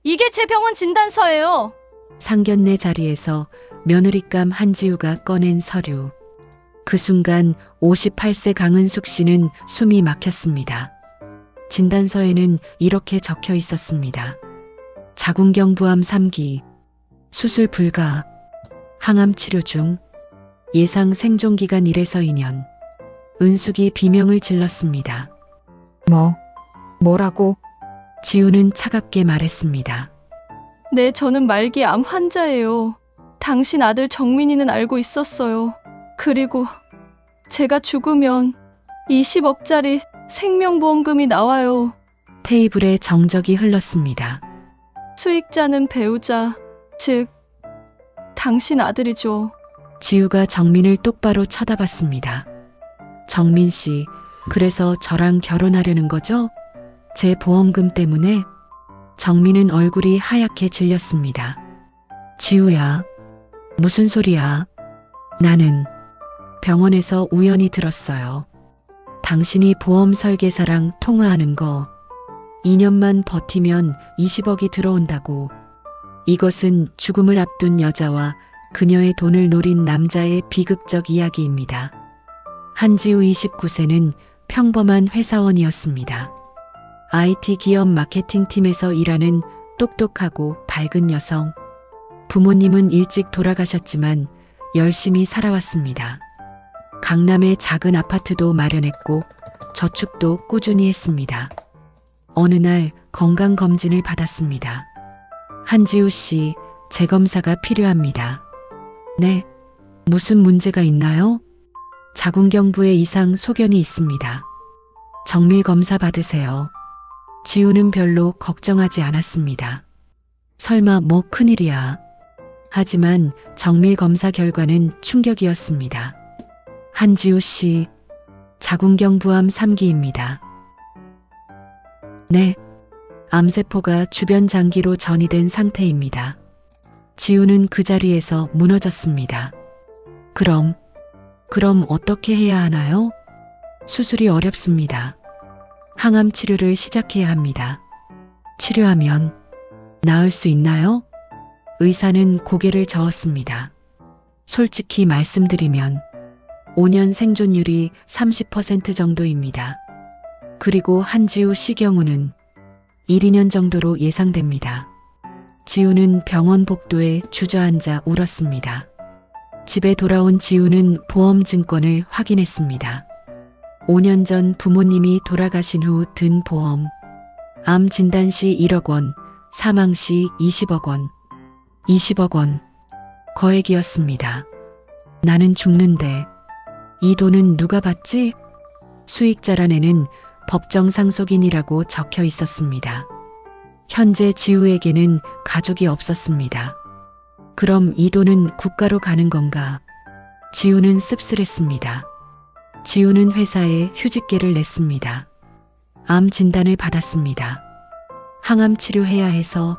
이게 제 병원 진단서예요. 상견례 자리에서 며느리감 한지우가 꺼낸 서류. 그 순간 58세 강은숙 씨는 숨이 막혔습니다. 진단서에는 이렇게 적혀 있었습니다. 자궁경부암 3기, 수술 불가, 항암 치료 중, 예상 생존기간 1에서 2년. 은숙이 비명을 질렀습니다. 뭐라고? 지우는 차갑게 말했습니다. 네, 저는 말기 암 환자예요. 당신 아들 정민이는 알고 있었어요. 그리고 제가 죽으면 20억짜리 생명보험금이 나와요. 테이블에 정적이 흘렀습니다. 수익자는 배우자, 즉 당신 아들이죠. 지우가 정민을 똑바로 쳐다봤습니다. 정민 씨, 그래서 저랑 결혼하려는 거죠? 제 보험금 때문에? 정민은 얼굴이 하얗게 질렸습니다. 지우야, 무슨 소리야? 나는 병원에서 우연히 들었어요. 당신이 보험 설계사랑 통화하는 거 2년만 버티면 20억이 들어온다고. 이것은 죽음을 앞둔 여자와 그녀의 돈을 노린 남자의 비극적 이야기입니다. 한지우 29세는 평범한 회사원이었습니다. IT 기업 마케팅팀에서 일하는 똑똑하고 밝은 여성. 부모님은 일찍 돌아가셨지만 열심히 살아왔습니다. 강남에 작은 아파트도 마련했고 저축도 꾸준히 했습니다. 어느 날 건강검진을 받았습니다. 한지우 씨, 재검사가 필요합니다. 네, 무슨 문제가 있나요? 자궁경부에 이상 소견이 있습니다. 정밀 검사 받으세요. 지우는 별로 걱정하지 않았습니다. 설마 뭐 큰일이야. 하지만 정밀 검사 결과는 충격이었습니다. 한지우 씨, 자궁경부암 3기입니다. 네, 암세포가 주변 장기로 전이된 상태입니다. 지우는 그 자리에서 무너졌습니다. 그럼 어떻게 해야 하나요? 수술이 어렵습니다. 항암 치료를 시작해야 합니다. 치료하면 나을 수 있나요? 의사는 고개를 저었습니다. 솔직히 말씀드리면 5년 생존율이 30% 정도입니다. 그리고 한지우 씨 경우는 1, 2년 정도로 예상됩니다. 지우는 병원 복도에 주저앉아 울었습니다. 집에 돌아온 지우는 보험증권을 확인했습니다. 5년 전 부모님이 돌아가신 후 든 보험. 암 진단 시 1억 원, 사망 시 20억 원. 20억 원. 거액이었습니다. 나는 죽는데 이 돈은 누가 받지? 수익자란에는 법정 상속인이라고 적혀 있었습니다. 현재 지우에게는 가족이 없었습니다. 그럼 이 돈은 국가로 가는 건가? 지우는 씁쓸했습니다. 지우는 회사에 휴직계를 냈습니다. 암 진단을 받았습니다. 항암 치료해야 해서.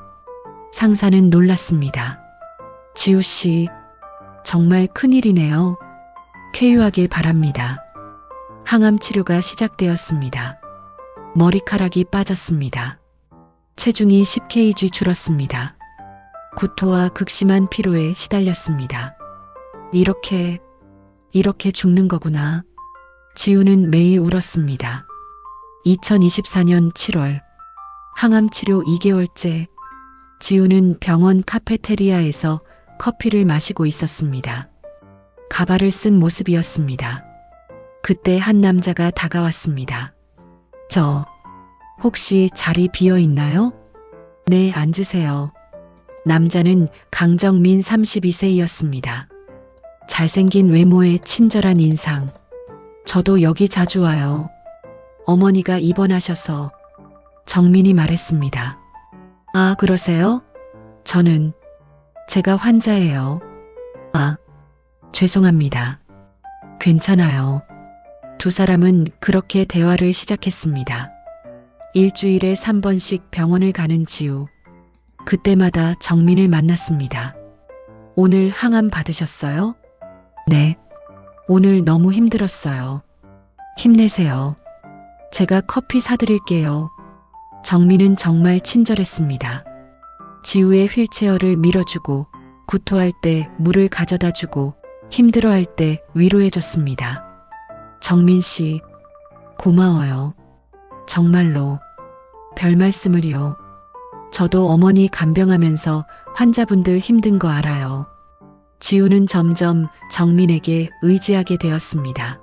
상사는 놀랐습니다. 지우 씨, 정말 큰일이네요. 쾌유하길 바랍니다. 항암 치료가 시작되었습니다. 머리카락이 빠졌습니다. 체중이 10kg 줄었습니다. 구토와 극심한 피로에 시달렸습니다. 이렇게 죽는 거구나. 지우는 매일 울었습니다. 2024년 7월, 항암 치료 2개월째, 지우는 병원 카페테리아에서 커피를 마시고 있었습니다. 가발을 쓴 모습이었습니다. 그때 한 남자가 다가왔습니다. 혹시 자리 비어 있나요? 네, 앉으세요. 남자는 강정민 32세였습니다. 잘생긴 외모에 친절한 인상. 저도 여기 자주 와요. 어머니가 입원하셔서. 정민이 말했습니다. 아, 그러세요? 제가 환자예요. 아, 죄송합니다. 괜찮아요. 두 사람은 그렇게 대화를 시작했습니다. 일주일에 3번씩 병원을 가는 지우. 그때마다 정민을 만났습니다. 오늘 항암 받으셨어요? 네. 오늘 너무 힘들었어요. 힘내세요. 제가 커피 사드릴게요. 정민은 정말 친절했습니다. 지우의 휠체어를 밀어주고 구토할 때 물을 가져다 주고 힘들어할 때 위로해줬습니다. 정민 씨, 고마워요. 정말로 별 말씀을요. 저도 어머니 간병하면서 환자분들 힘든 거 알아요. 지우는 점점 정민에게 의지하게 되었습니다.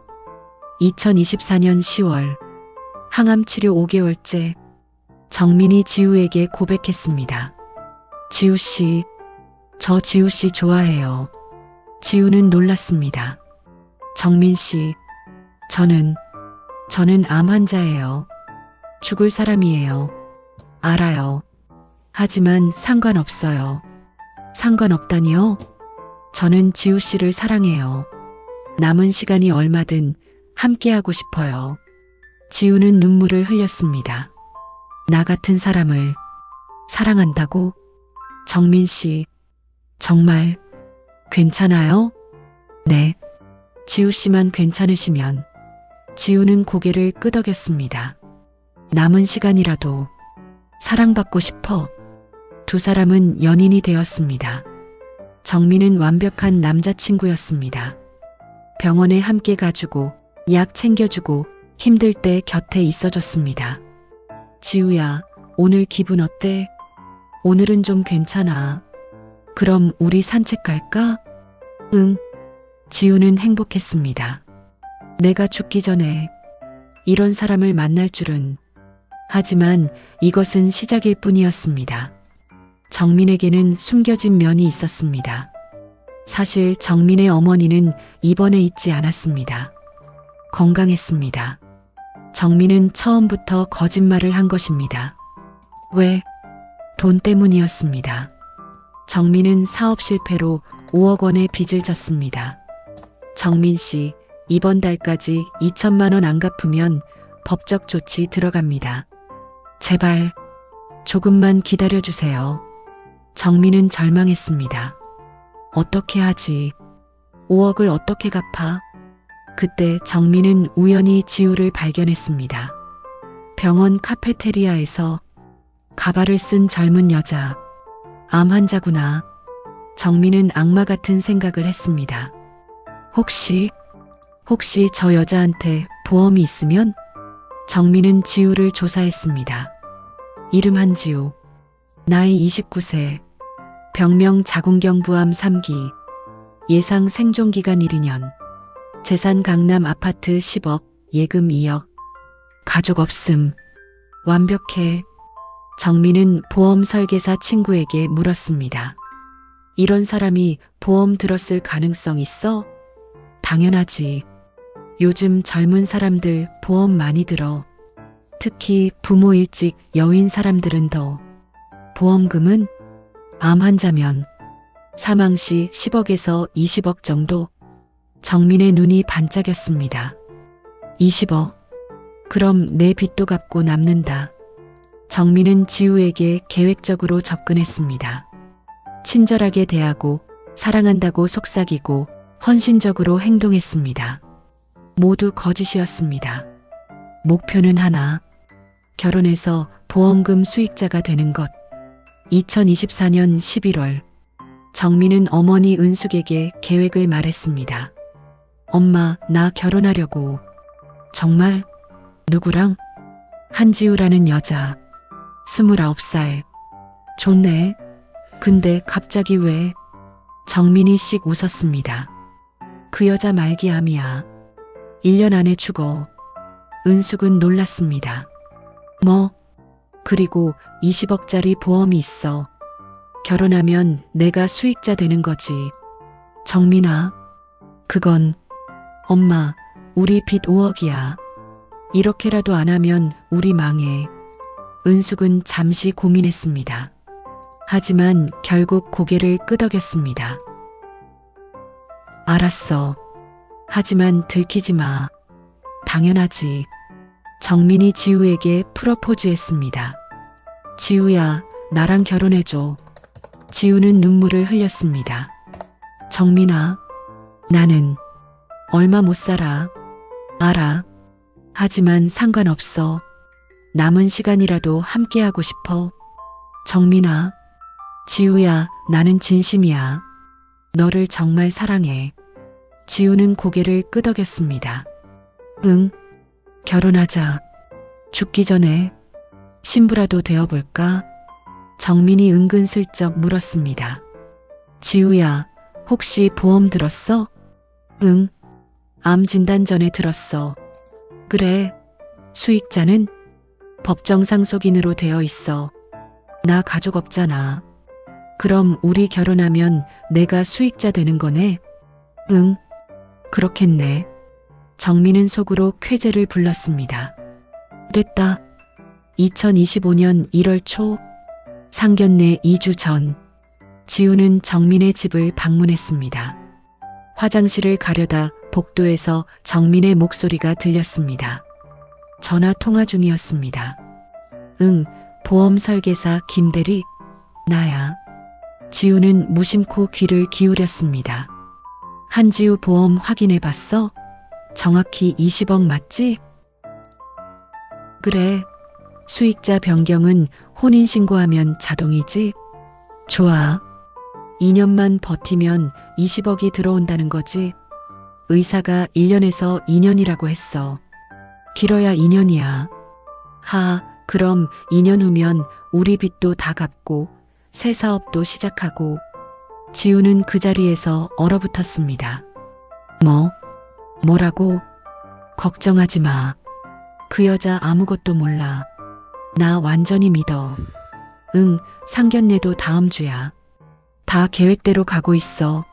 2024년 10월 항암 치료 5개월째 정민이 지우에게 고백했습니다. 지우 씨, 저 지우 씨 좋아해요. 지우는 놀랐습니다. 정민 씨, 저는 암 환자예요. 죽을 사람이에요. 알아요. 하지만 상관없어요. 상관없다니요? 저는 지우 씨를 사랑해요. 남은 시간이 얼마든 함께하고 싶어요. 지우는 눈물을 흘렸습니다. 나 같은 사람을 사랑한다고? 정민 씨, 정말 괜찮아요? 네. 지우 씨만 괜찮으시면. 지우는 고개를 끄덕였습니다. 남은 시간이라도 사랑받고 싶어. 두 사람은 연인이 되었습니다. 정민은 완벽한 남자친구였습니다. 병원에 함께 가주고 약 챙겨주고 힘들 때 곁에 있어줬습니다. 지우야, 오늘 기분 어때? 오늘은 좀 괜찮아. 그럼 우리 산책 갈까? 응. 지우는 행복했습니다. 내가 죽기 전에 이런 사람을 만날 줄은. 하지만 이것은 시작일 뿐이었습니다. 정민에게는 숨겨진 면이 있었습니다. 사실 정민의 어머니는 입원해 있지 않았습니다. 건강했습니다. 정민은 처음부터 거짓말을 한 것입니다. 왜? 돈 때문이었습니다. 정민은 사업 실패로 5억 원의 빚을 졌습니다. 정민 씨, 이번 달까지 2천만 원 안 갚으면 법적 조치 들어갑니다. 제발 조금만 기다려주세요. 정민은 절망했습니다. 어떻게 하지? 5억을 어떻게 갚아? 그때 정민은 우연히 지우를 발견했습니다. 병원 카페테리아에서 가발을 쓴 젊은 여자. 암 환자구나. 정민은 악마 같은 생각을 했습니다. 혹시 저 여자한테 보험이 있으면? 정민은 지우를 조사했습니다. 이름 한지우. 나이 29세. 병명 자궁경부암 3기. 예상 생존기간 1~2년. 재산 강남 아파트 10억, 예금 2억. 가족 없음. 완벽해. 정민은 보험 설계사 친구에게 물었습니다. 이런 사람이 보험 들었을 가능성 있어? 당연하지. 요즘 젊은 사람들 보험 많이 들어. 특히 부모 일찍 여인 사람들은 더. 보험금은? 암 환자면 사망 시 10억에서 20억 정도. 정민의 눈이 반짝였습니다. 20억. 그럼 내 빚도 갚고 남는다. 정민은 지우에게 계획적으로 접근했습니다. 친절하게 대하고 사랑한다고 속삭이고 헌신적으로 행동했습니다. 모두 거짓이었습니다. 목표는 하나. 결혼해서 보험금 수익자가 되는 것. 2024년 11월 정민은 어머니 은숙에게 계획을 말했습니다. 엄마, 나 결혼하려고. 정말? 누구랑? 한지우라는 여자. 29살. 좋네. 근데 갑자기 왜? 정민이 씩 웃었습니다. 그 여자 말기암이야. 1년 안에 죽어. 은숙은 놀랐습니다. 뭐? 그리고 20억짜리 보험이 있어. 결혼하면 내가 수익자 되는 거지. 정민아, 그건 엄마, 우리 빚 5억이야. 이렇게라도 안 하면 우리 망해. 은숙은 잠시 고민했습니다. 하지만 결국 고개를 끄덕였습니다. 알았어. 하지만 들키지 마. 당연하지. 정민이 지우에게 프로포즈했습니다. 지우야, 나랑 결혼해줘. 지우는 눈물을 흘렸습니다. 정민아, 나는 얼마 못 살아. 알아. 하지만 상관없어. 남은 시간이라도 함께하고 싶어. 정민아, 지우야, 나는 진심이야. 너를 정말 사랑해. 지우는 고개를 끄덕였습니다. 응, 결혼하자. 죽기 전에 신부라도 되어볼까? 정민이 은근슬쩍 물었습니다. 지우야, 혹시 보험 들었어? 응, 암 진단 전에 들었어. 그래, 수익자는 법정 상속인으로 되어 있어. 나 가족 없잖아. 그럼 우리 결혼하면 내가 수익자 되는 거네? 응, 그렇겠네. 정민은 속으로 쾌재를 불렀습니다. 됐다. 2025년 1월 초, 상견례 2주 전, 지우는 정민의 집을 방문했습니다. 화장실을 가려다 복도에서 정민의 목소리가 들렸습니다. 전화 통화 중이었습니다. 응, 보험 설계사 김대리, 나야. 지우는 무심코 귀를 기울였습니다. 한지우 보험 확인해 봤어? 정확히 20억 맞지? 그래. 수익자 변경은 혼인신고하면 자동이지? 좋아. 2년만 버티면 20억이 들어온다는 거지. 의사가 1년에서 2년이라고 했어. 길어야 2년이야. 그럼 2년 후면 우리 빚도 다 갚고 새 사업도 시작하고. 지우는 그 자리에서 얼어붙었습니다. 뭐라고? 걱정하지 마. 그 여자 아무것도 몰라. 나 완전히 믿어. 응, 상견례도 다음 주야. 다 계획대로 가고 있어.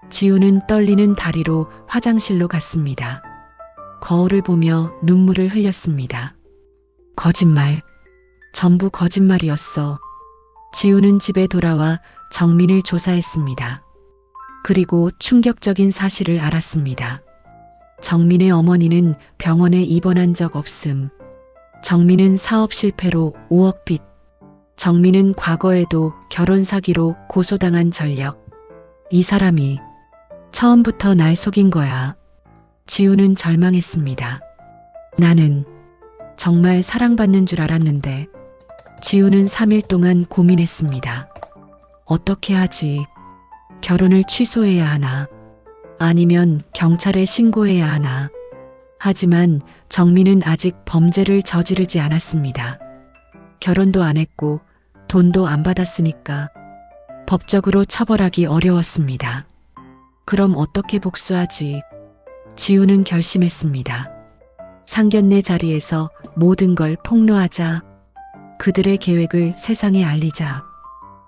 지우는 떨리는 다리로 화장실로 갔습니다. 거울을 보며 눈물을 흘렸습니다. 거짓말. 전부 거짓말이었어. 지우는 집에 돌아와 정민을 조사했습니다. 그리고 충격적인 사실을 알았습니다. 정민의 어머니는 병원에 입원한 적 없음. 정민은 사업 실패로 5억 빚. 정민은 과거에도 결혼 사기로 고소당한 전력. 이 사람이 처음부터 날 속인 거야. 지우는 절망했습니다. 나는 정말 사랑받는 줄 알았는데. 지우는 3일 동안 고민했습니다. 어떻게 하지? 결혼을 취소해야 하나? 아니면 경찰에 신고해야 하나? 하지만 정민은 아직 범죄를 저지르지 않았습니다. 결혼도 안 했고 돈도 안 받았으니까 법적으로 처벌하기 어려웠습니다. 그럼 어떻게 복수하지? 지우는 결심했습니다. 상견례 자리에서 모든 걸 폭로하자. 그들의 계획을 세상에 알리자.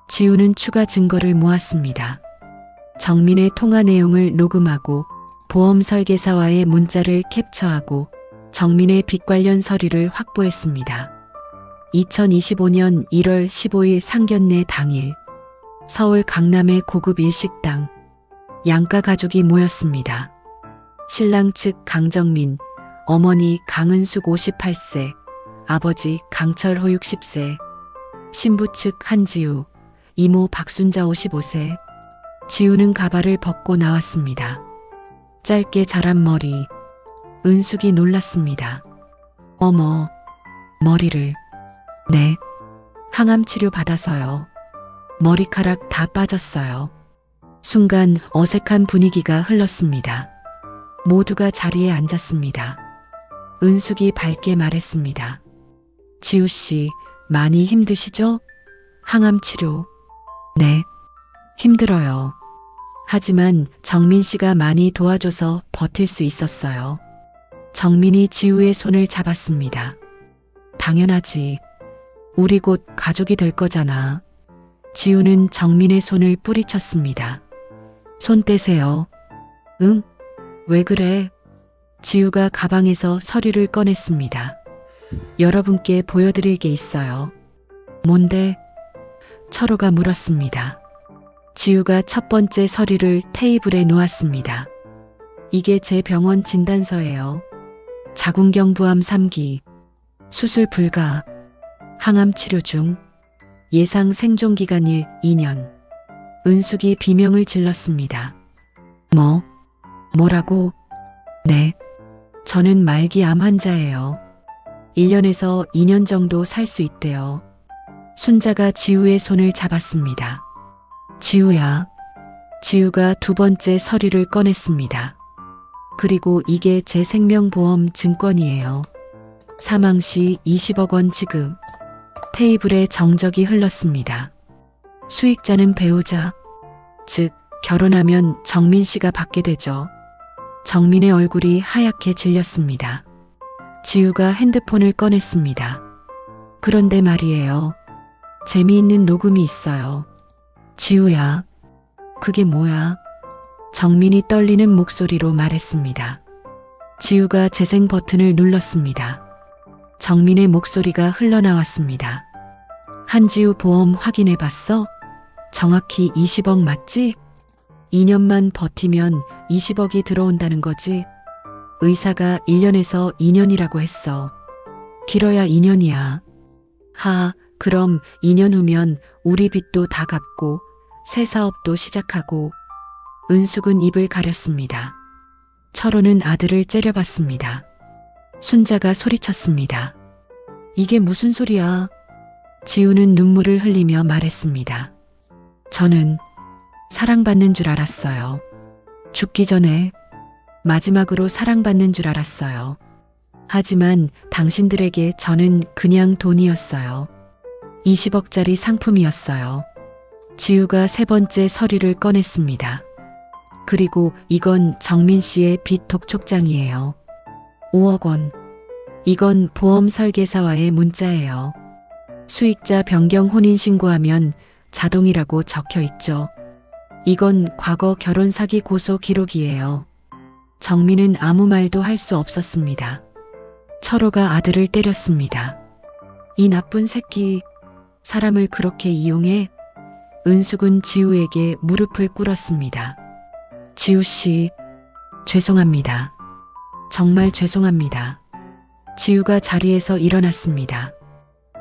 지우는 추가 증거를 모았습니다. 정민의 통화 내용을 녹음하고 보험 설계사와의 문자를 캡처하고 정민의 빚 관련 서류를 확보했습니다. 2025년 1월 15일 상견례 당일, 서울 강남의 고급 일식당, 양가 가족이 모였습니다. 신랑 측 강정민, 어머니 강은숙 58세, 아버지 강철호 60세, 신부 측 한지우, 이모 박순자 55세. 지우는 가발을 벗고 나왔습니다. 짧게 자란 머리. 은숙이 놀랐습니다. 어머, 머리를. 네, 항암 치료 받아서요. 머리카락 다 빠졌어요. 순간 어색한 분위기가 흘렀습니다. 모두가 자리에 앉았습니다. 은숙이 밝게 말했습니다. 지우 씨, 많이 힘드시죠? 항암 치료. 네, 힘들어요. 하지만 정민 씨가 많이 도와줘서 버틸 수 있었어요. 정민이 지우의 손을 잡았습니다. 당연하지. 우리 곧 가족이 될 거잖아. 지우는 정민의 손을 뿌리쳤습니다. 손 떼세요. 응? 왜 그래? 지우가 가방에서 서류를 꺼냈습니다. 여러분께 보여드릴 게 있어요. 뭔데? 철호가 물었습니다. 지우가 첫 번째 서류를 테이블에 놓았습니다. 이게 제 병원 진단서예요. 자궁경부암 3기, 수술 불가, 항암 치료 중, 예상 생존기간일 2년. 은숙이 비명을 질렀습니다. 뭐라고? 네, 저는 말기 암 환자예요. 1년에서 2년 정도 살 수 있대요. 순자가 지우의 손을 잡았습니다. 지우야. 지우가 두 번째 서류를 꺼냈습니다. 그리고 이게 제 생명보험 증권이에요. 사망 시 20억 원 지급. 테이블에 정적이 흘렀습니다. 수익자는 배우자, 즉 결혼하면 정민 씨가 받게 되죠. 정민의 얼굴이 하얗게 질렸습니다. 지우가 핸드폰을 꺼냈습니다. 그런데 말이에요. 재미있는 녹음이 있어요. 지우야, 그게 뭐야? 정민이 떨리는 목소리로 말했습니다. 지우가 재생 버튼을 눌렀습니다. 정민의 목소리가 흘러나왔습니다. 한지우 보험 확인해 봤어? 정확히 20억 맞지? 2년만 버티면 20억이 들어온다는 거지? 의사가 1년에서 2년이라고 했어. 길어야 2년이야. 그럼 2년 후면 우리 빚도 다 갚고 새 사업도 시작하고. 은숙은 입을 가렸습니다. 철호는 아들을 째려봤습니다. 순자가 소리쳤습니다. 이게 무슨 소리야? 지우는 눈물을 흘리며 말했습니다. 저는 사랑받는 줄 알았어요. 죽기 전에 마지막으로 사랑받는 줄 알았어요. 하지만 당신들에게 저는 그냥 돈이었어요. 20억짜리 상품이었어요. 지우가 세 번째 서류를 꺼냈습니다. 그리고 이건 정민 씨의 빚 독촉장이에요. 5억 원. 이건 보험 설계사와의 문자예요. 수익자 변경 혼인신고하면 자동이라고 적혀 있죠. 이건 과거 결혼 사기 고소 기록이에요. 정민은 아무 말도 할 수 없었습니다. 철호가 아들을 때렸습니다. 이 나쁜 새끼, 사람을 그렇게 이용해? 은숙은 지우에게 무릎을 꿇었습니다. 지우 씨, 죄송합니다. 정말 죄송합니다. 지우가 자리에서 일어났습니다.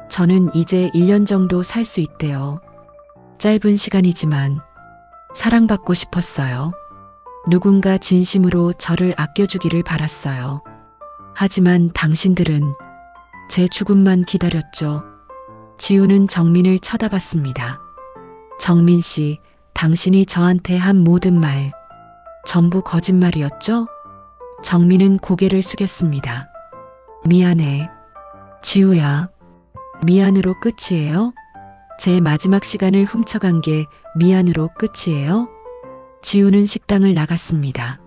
저는 이제 1년 정도 살 수 있대요. 짧은 시간이지만 사랑받고 싶었어요. 누군가 진심으로 저를 아껴주기를 바랐어요. 하지만 당신들은 제 죽음만 기다렸죠. 지우는 정민을 쳐다봤습니다. 정민 씨, 당신이 저한테 한 모든 말, 전부 거짓말이었죠? 정민은 고개를 숙였습니다. 미안해. 지우야, 미안으로 끝이에요? 제 마지막 시간을 훔쳐간 게 미안으로 끝이에요? 지우는 식당을 나갔습니다.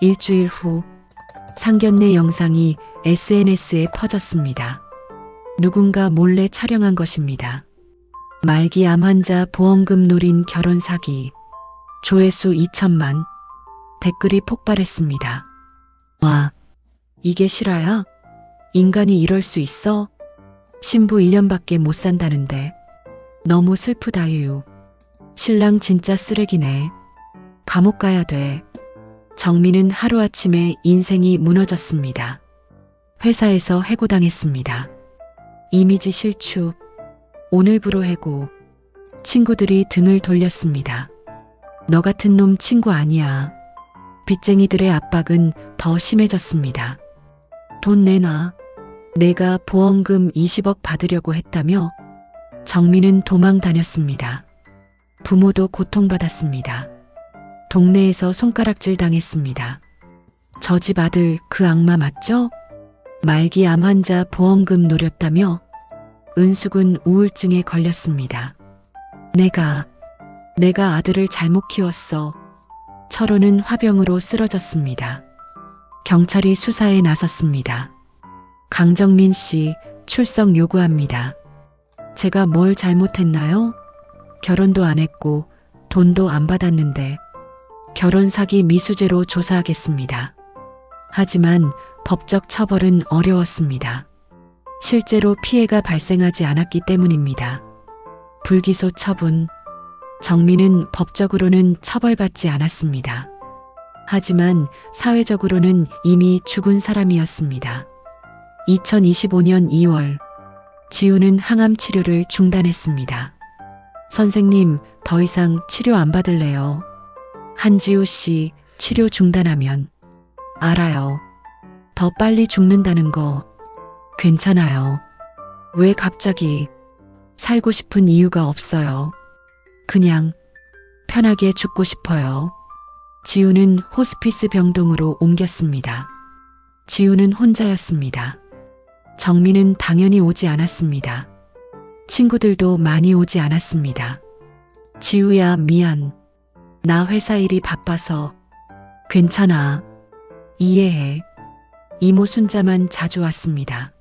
일주일 후 상견례 영상이 SNS에 퍼졌습니다. 누군가 몰래 촬영한 것입니다. 말기 암 환자 보험금 노린 결혼 사기. 조회수 2천만. 댓글이 폭발했습니다. 와, 이게 실화야? 인간이 이럴 수 있어? 신부 1년밖에 못 산다는데. 너무 슬프다유. 신랑 진짜 쓰레기네. 감옥 가야 돼. 정민은 하루아침에 인생이 무너졌습니다. 회사에서 해고당했습니다. 이미지 실추. 오늘부로 해고. 친구들이 등을 돌렸습니다. 너 같은 놈 친구 아니야. 빚쟁이들의 압박은 더 심해졌습니다. 돈 내놔. 내가 보험금 20억 받으려고 했다며? 정민은 도망 다녔습니다. 부모도 고통받았습니다. 동네에서 손가락질 당했습니다. 저 집 아들 그 악마 맞죠? 말기 암 환자 보험금 노렸다며? 은숙은 우울증에 걸렸습니다. 내가 아들을 잘못 키웠어. 철호는 화병으로 쓰러졌습니다. 경찰이 수사에 나섰습니다. 강정민 씨 출석 요구합니다. 제가 뭘 잘못했나요? 결혼도 안 했고 돈도 안 받았는데. 결혼 사기 미수죄로 조사하겠습니다. 하지만 법적 처벌은 어려웠습니다. 실제로 피해가 발생하지 않았기 때문입니다. 불기소 처분. 정민은 법적으로는 처벌받지 않았습니다. 하지만 사회적으로는 이미 죽은 사람이었습니다. 2025년 2월, 지우는 항암 치료를 중단했습니다. 선생님, 더 이상 치료 안 받을래요. 한지우 씨, 치료 중단하면. 알아요. 더 빨리 죽는다는 거. 괜찮아요. 왜 갑자기? 살고 싶은 이유가 없어요. 그냥 편하게 죽고 싶어요. 지우는 호스피스 병동으로 옮겼습니다. 지우는 혼자였습니다. 정민은 당연히 오지 않았습니다. 친구들도 많이 오지 않았습니다. 지우야, 미안. 나 회사 일이 바빠서. 괜찮아. 이해해. 이모 순자만 자주 왔습니다.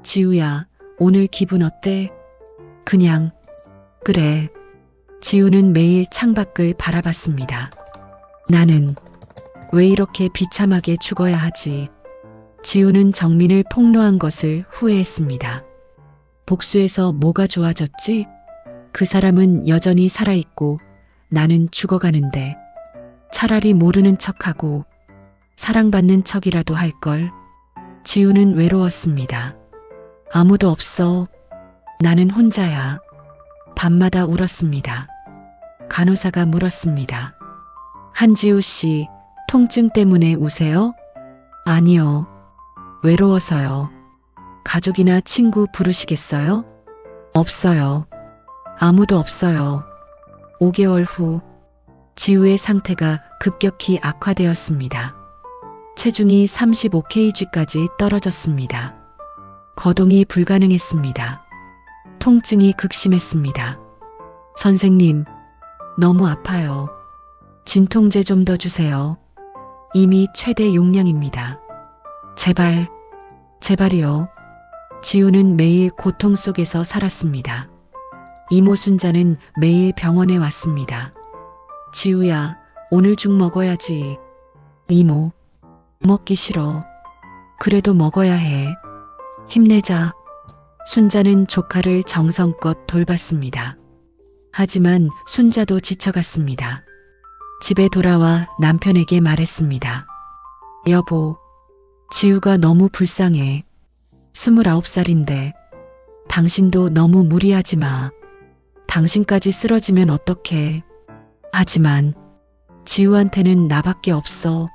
지우야, 오늘 기분 어때? 그냥. 그래. 지우는 매일 창밖을 바라봤습니다. 나는 왜 이렇게 비참하게 죽어야 하지? 지우는 정민을 폭로한 것을 후회했습니다. 복수해서 뭐가 좋아졌지? 그 사람은 여전히 살아있고 나는 죽어가는데 차라리 모르는 척하고 사랑받는 척이라도 할걸. 지우는 외로웠습니다. 아무도 없어. 나는 혼자야. 밤마다 울었습니다. 간호사가 물었습니다. 한지우 씨, 통증 때문에 우세요? 아니요. 외로워서요. 가족이나 친구 부르시겠어요? 없어요. 아무도 없어요. 5개월 후, 지우의 상태가 급격히 악화되었습니다. 체중이 35kg까지 떨어졌습니다. 거동이 불가능했습니다. 통증이 극심했습니다. 선생님, 너무 아파요. 진통제 좀 더 주세요. 이미 최대 용량입니다. 제발, 제발이요. 지우는 매일 고통 속에서 살았습니다. 이모 순자는 매일 병원에 왔습니다. 지우야, 오늘 죽 먹어야지. 이모, 먹기 싫어. 그래도 먹어야 해. 힘내자. 순자는 조카를 정성껏 돌봤습니다. 하지만 순자도 지쳐갔습니다. 집에 돌아와 남편에게 말했습니다. 여보, 지우가 너무 불쌍해. 29살인데 당신도 너무 무리하지 마. 당신까지 쓰러지면 어떡해. 하지만 지우한테는 나밖에 없어.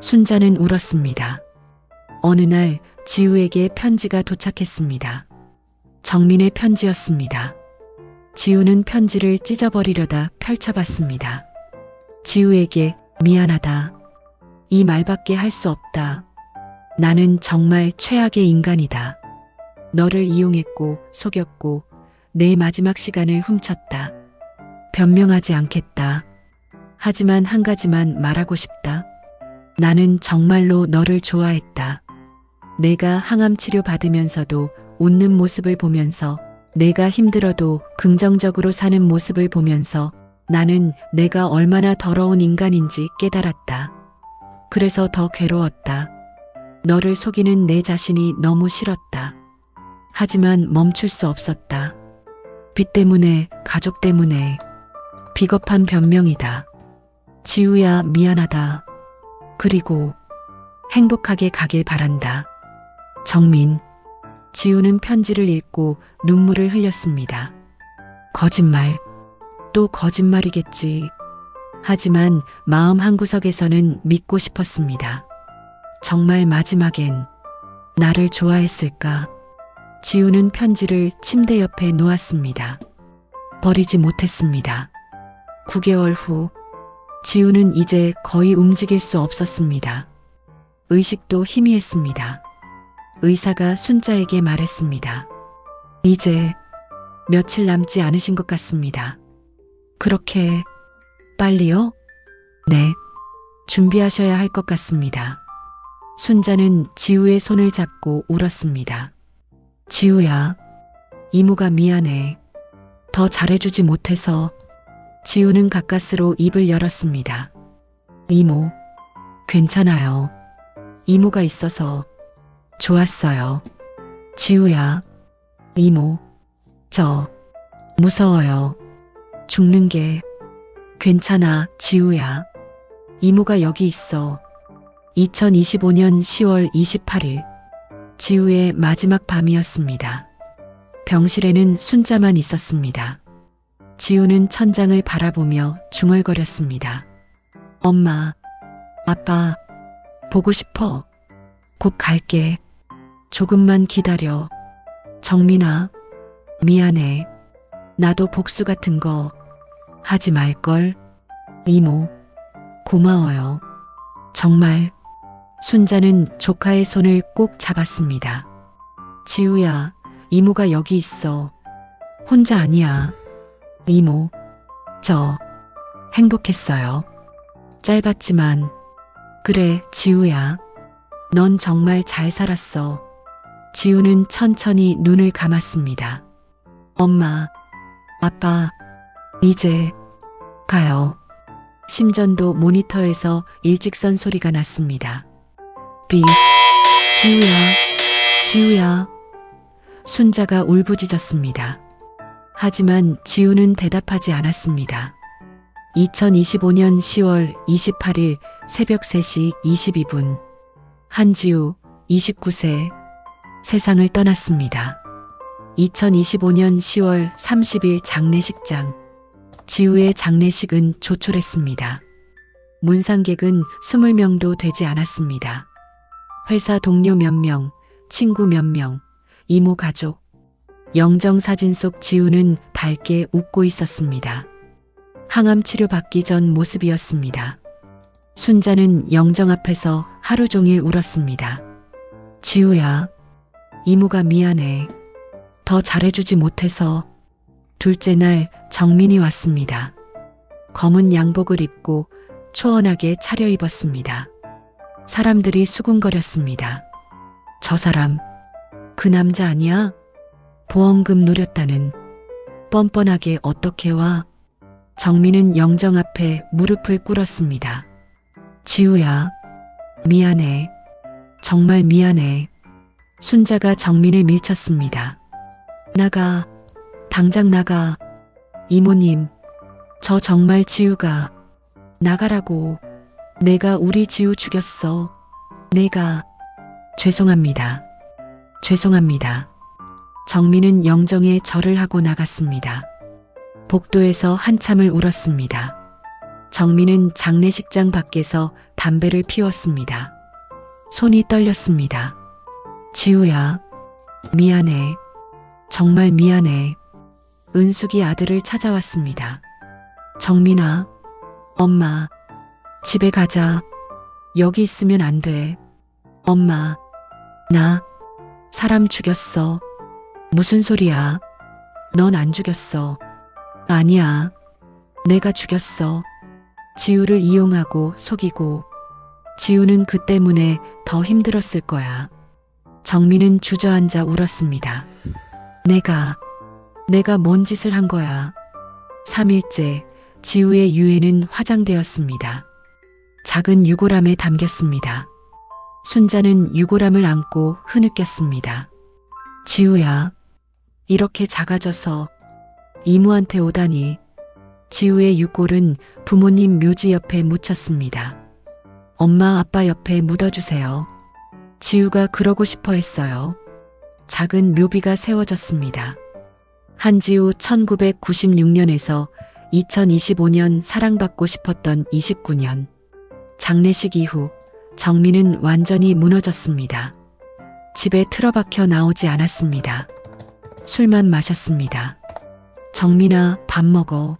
순자는 울었습니다. 어느 날 지우에게 편지가 도착했습니다. 정민의 편지였습니다. 지우는 편지를 찢어버리려다 펼쳐봤습니다. 지우에게 미안하다. 이 말밖에 할 수 없다. 나는 정말 최악의 인간이다. 너를 이용했고 속였고 내 마지막 시간을 훔쳤다. 변명하지 않겠다. 하지만 한 가지만 말하고 싶다. 나는 정말로 너를 좋아했다. 내가 항암 치료 받으면서도 웃는 모습을 보면서 내가 힘들어도 긍정적으로 사는 모습을 보면서 나는 내가 얼마나 더러운 인간인지 깨달았다. 그래서 더 괴로웠다. 너를 속이는 내 자신이 너무 싫었다. 하지만 멈출 수 없었다. 빚 때문에, 가족 때문에. 비겁한 변명이다. 지우야, 미안하다. 그리고 행복하게 가길 바란다. 정민. 지우는 편지를 읽고 눈물을 흘렸습니다. 거짓말. 또 거짓말이겠지. 하지만 마음 한구석에서는 믿고 싶었습니다. 정말 마지막엔 나를 좋아했을까? 지우는 편지를 침대 옆에 놓았습니다. 버리지 못했습니다. 9개월 후, 지우는 이제 거의 움직일 수 없었습니다. 의식도 희미했습니다. 의사가 순자에게 말했습니다. 이제 며칠 남지 않으신 것 같습니다. 그렇게 빨리요? 네. 준비하셔야 할 것 같습니다. 순자는 지우의 손을 잡고 울었습니다. 지우야, 이모가 미안해. 더 잘해주지 못해서. 지우는 가까스로 입을 열었습니다. 이모, 괜찮아요. 이모가 있어서 좋았어요. 지우야, 이모, 저 무서워요. 죽는 게. 괜찮아, 지우야. 이모가 여기 있어. 2025년 10월 28일, 지우의 마지막 밤이었습니다. 병실에는 순자만 있었습니다. 지우는 천장을 바라보며 중얼거렸습니다. 엄마, 아빠, 보고 싶어. 곧 갈게. 조금만 기다려. 정민아, 미안해. 나도 복수 같은 거 하지 말걸. 이모, 고마워요. 정말. 순자는 조카의 손을 꼭 잡았습니다. 지우야, 이모가 여기 있어. 혼자 아니야. 이모, 저 행복했어요. 짧았지만. 그래, 지우야. 넌 정말 잘 살았어. 지우는 천천히 눈을 감았습니다. 엄마, 아빠, 이제 가요. 심전도 모니터에서 일직선 소리가 났습니다. 비, 지우야, 지우야. 순자가 울부짖었습니다. 하지만 지우는 대답하지 않았습니다. 2025년 10월 28일 새벽 3시 22분. 한지우, 29세, 세상을 떠났습니다. 2025년 10월 30일 장례식장. 지우의 장례식은 조촐했습니다. 문상객은 20명도 되지 않았습니다. 회사 동료 몇 명, 친구 몇 명, 이모 가족. 영정사진 속 지우는 밝게 웃고 있었습니다. 항암 치료 받기 전 모습이었습니다. 순자는 영정 앞에서 하루 종일 울었습니다. 지우야, 이모가 미안해. 더 잘해주지 못해서. 둘째 날 정민이 왔습니다. 검은 양복을 입고 초원하게 차려입었습니다. 사람들이 수군거렸습니다. 저 사람, 그 남자 아니야? 보험금 노렸다는. 뻔뻔하게 어떻게 와? 정민은 영정 앞에 무릎을 꿇었습니다. 지우야, 미안해. 정말 미안해. 순자가 정민을 밀쳤습니다. 나가. 당장 나가. 이모님, 저 정말 지우가. 나가라고. 내가 우리 지우 죽였어. 내가. 죄송합니다. 죄송합니다. 정민은 영정에 절을 하고 나갔습니다. 복도에서 한참을 울었습니다. 정민은 장례식장 밖에서 담배를 피웠습니다. 손이 떨렸습니다. 지우야, 미안해. 정말 미안해. 은숙이 아들을 찾아왔습니다. 정민아, 엄마, 집에 가자. 여기 있으면 안 돼. 엄마, 나 사람 죽였어. 무슨 소리야? 넌 안 죽였어. 아니야. 내가 죽였어. 지우를 이용하고 속이고. 지우는 그 때문에 더 힘들었을 거야. 정민은 주저앉아 울었습니다. 내가 뭔 짓을 한 거야. 3일째 지우의 유해는 화장되었습니다. 작은 유골함에 담겼습니다. 순자는 유골함을 안고 흐느꼈습니다. 지우야, 이렇게 작아져서 이모한테 오다니. 지우의 유골은 부모님 묘지 옆에 묻혔습니다. 엄마 아빠 옆에 묻어주세요. 지우가 그러고 싶어 했어요. 작은 묘비가 세워졌습니다. 한지우 1996년에서 2025년 사랑받고 싶었던 29년. 장례식 이후 정민은 완전히 무너졌습니다. 집에 틀어박혀 나오지 않았습니다. 술만 마셨습니다. 정민아, 밥 먹어.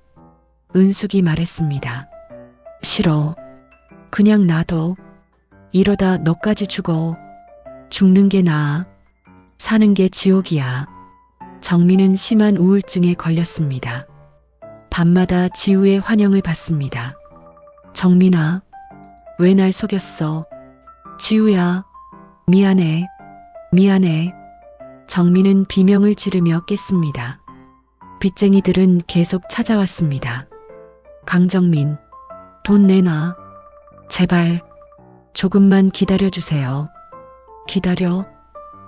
은숙이 말했습니다. 싫어. 그냥 놔둬. 이러다 너까지 죽어. 죽는 게 나아. 사는 게 지옥이야. 정민은 심한 우울증에 걸렸습니다. 밤마다 지우의 환영을 받습니다. 정민아, 왜 날 속였어? 지우야, 미안해. 미안해. 정민은 비명을 지르며 깼습니다. 빚쟁이들은 계속 찾아왔습니다. 강정민, 돈 내놔. 제발, 조금만 기다려주세요. 기다려?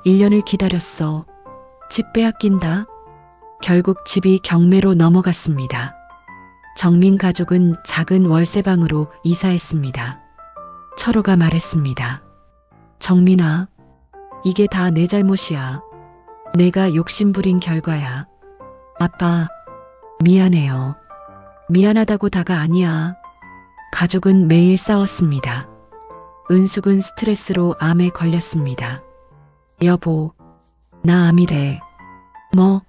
1년을 기다렸어. 집 빼앗긴다. 결국 집이 경매로 넘어갔습니다. 정민 가족은 작은 월세방으로 이사했습니다. 철호가 말했습니다. 정민아, 이게 다 내 잘못이야. 내가 욕심부린 결과야. 아빠, 미안해요. 미안하다고 다가 아니야. 가족은 매일 싸웠습니다. 은숙은 스트레스로 암에 걸렸습니다. 여보, 나 암이래. 뭐?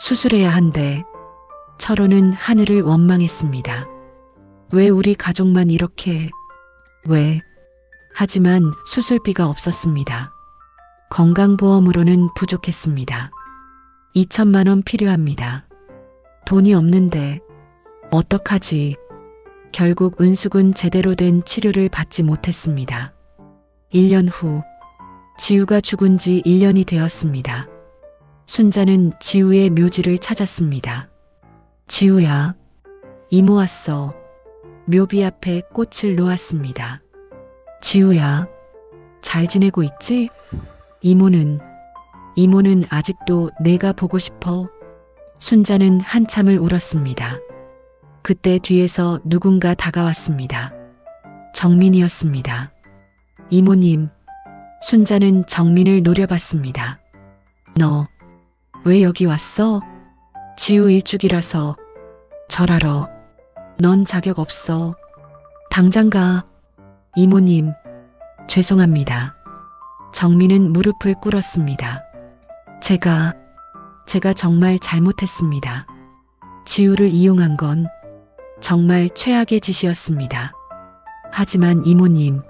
수술해야 한대. 철호는 하늘을 원망했습니다. 왜 우리 가족만 이렇게, 왜? 하지만 수술비가 없었습니다. 건강보험으로는 부족했습니다. 2천만 원 필요합니다. 돈이 없는데 어떡하지? 결국 은숙은 제대로 된 치료를 받지 못했습니다. 1년 후 지우가 죽은 지 1년이 되었습니다. 순자는 지우의 묘지를 찾았습니다. 지우야, 이모 왔어. 묘비 앞에 꽃을 놓았습니다. 지우야, 잘 지내고 있지? 이모는 아직도 내가 보고 싶어. 순자는 한참을 울었습니다. 그때 뒤에서 누군가 다가왔습니다. 정민이었습니다. 이모님, 순자는 정민을 노려봤습니다. 너 왜 여기 왔어? 지우 일죽이라서. 절하러. 넌 자격 없어. 당장 가. 이모님, 죄송합니다. 정민은 무릎을 꿇었습니다. 제가 정말 잘못했습니다. 지우를 이용한 건 정말 최악의 짓이었습니다. 하지만 이모님,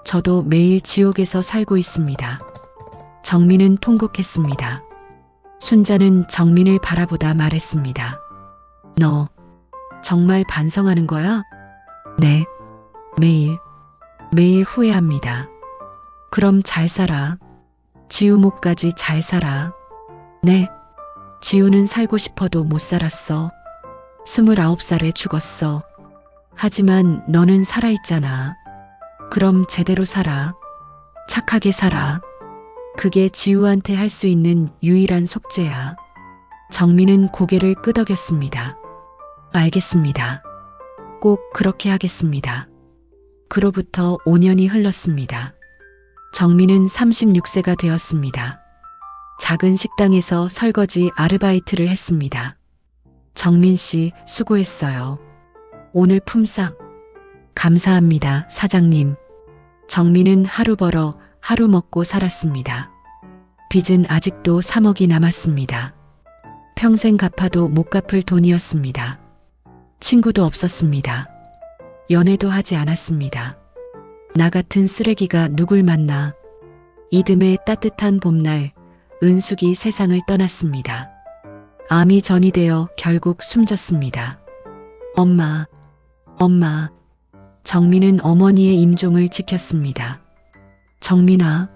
저도 매일 지옥에서 살고 있습니다. 정민은 통곡했습니다. 순자는 정민을 바라보다 말했습니다. 너 정말 반성하는 거야? 네, 매일 후회합니다. 그럼 잘 살아. 지우 목까지 잘 살아. 네, 지우는 살고 싶어도 못 살았어. 29살에 죽었어. 하지만 너는 살아있잖아. 그럼 제대로 살아. 착하게 살아. 그게 지우한테 할 수 있는 유일한 속죄야. 정민은 고개를 끄덕였습니다. 알겠습니다. 꼭 그렇게 하겠습니다. 그로부터 5년이 흘렀습니다. 정민은 36세가 되었습니다. 작은 식당에서 설거지 아르바이트를 했습니다. 정민 씨, 수고했어요. 오늘 품삯. 감사합니다, 사장님. 정민은 하루 벌어 하루 먹고 살았습니다. 빚은 아직도 3억이 남았습니다. 평생 갚아도 못 갚을 돈이었습니다. 친구도 없었습니다. 연애도 하지 않았습니다. 나 같은 쓰레기가 누굴 만나. 이듬해 따뜻한 봄날, 은숙이 세상을 떠났습니다. 암이 전이 되어 결국 숨졌습니다. 엄마. 정민은 어머니의 임종을 지켰습니다. 정민아,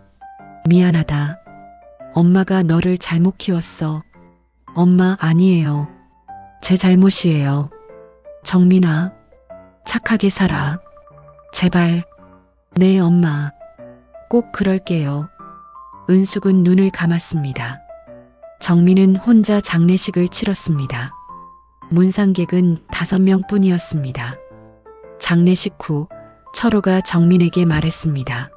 미안하다. 엄마가 너를 잘못 키웠어. 엄마 아니에요. 제 잘못이에요. 정민아, 착하게 살아. 제발. 네, 엄마. 꼭 그럴게요. 은숙은 눈을 감았습니다. 정민은 혼자 장례식을 치렀습니다. 문상객은 5명 뿐이었습니다. 장례식 후 철호가 정민에게 말했습니다.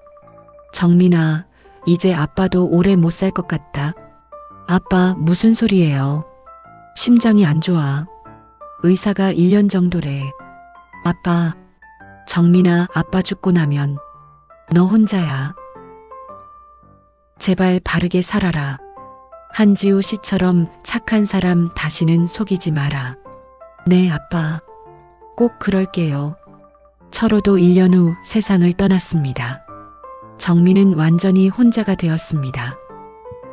정민아, 이제 아빠도 오래 못 살 것 같다. 아빠, 무슨 소리예요? 심장이 안 좋아. 의사가 1년 정도래. 아빠, 정민아, 아빠 죽고 나면 너 혼자야. 제발 바르게 살아라. 한지우 씨처럼 착한 사람 다시는 속이지 마라. 네, 아빠. 꼭 그럴게요. 철호도 1년 후 세상을 떠났습니다. 정민은 완전히 혼자가 되었습니다.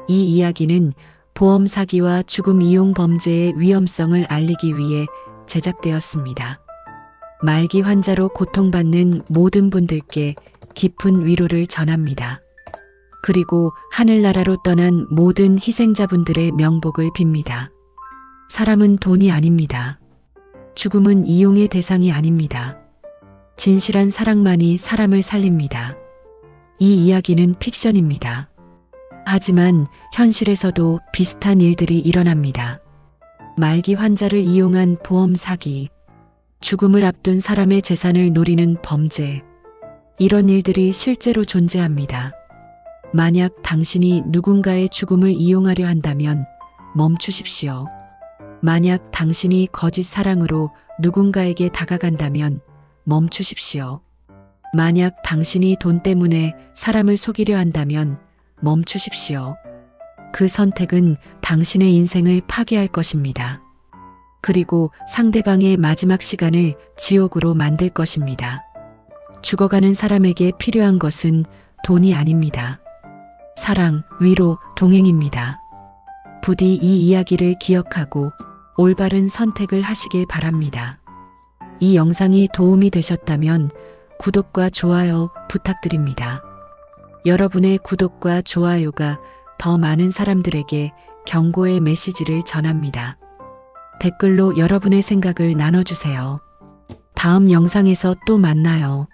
이 이야기는 보험 사기와 죽음 이용 범죄의 위험성을 알리기 위해 제작되었습니다. 말기 환자로 고통받는 모든 분들께 깊은 위로를 전합니다. 그리고 하늘나라로 떠난 모든 희생자분들의 명복을 빕니다. 사람은 돈이 아닙니다. 죽음은 이용의 대상이 아닙니다. 진실한 사랑만이 사람을 살립니다. 이 이야기는 픽션입니다. 하지만 현실에서도 비슷한 일들이 일어납니다. 말기 환자를 이용한 보험 사기, 죽음을 앞둔 사람의 재산을 노리는 범죄, 이런 일들이 실제로 존재합니다. 만약 당신이 누군가의 죽음을 이용하려 한다면 멈추십시오. 만약 당신이 거짓 사랑으로 누군가에게 다가간다면 멈추십시오. 만약 당신이 돈 때문에 사람을 속이려 한다면 멈추십시오. 그 선택은 당신의 인생을 파괴할 것입니다. 그리고 상대방의 마지막 시간을 지옥으로 만들 것입니다. 죽어가는 사람에게 필요한 것은 돈이 아닙니다. 사랑, 위로, 동행입니다. 부디 이 이야기를 기억하고 올바른 선택을 하시길 바랍니다. 이 영상이 도움이 되셨다면 구독과 좋아요 부탁드립니다. 여러분의 구독과 좋아요가 더 많은 사람들에게 경고의 메시지를 전합니다. 댓글로 여러분의 생각을 나눠주세요. 다음 영상에서 또 만나요.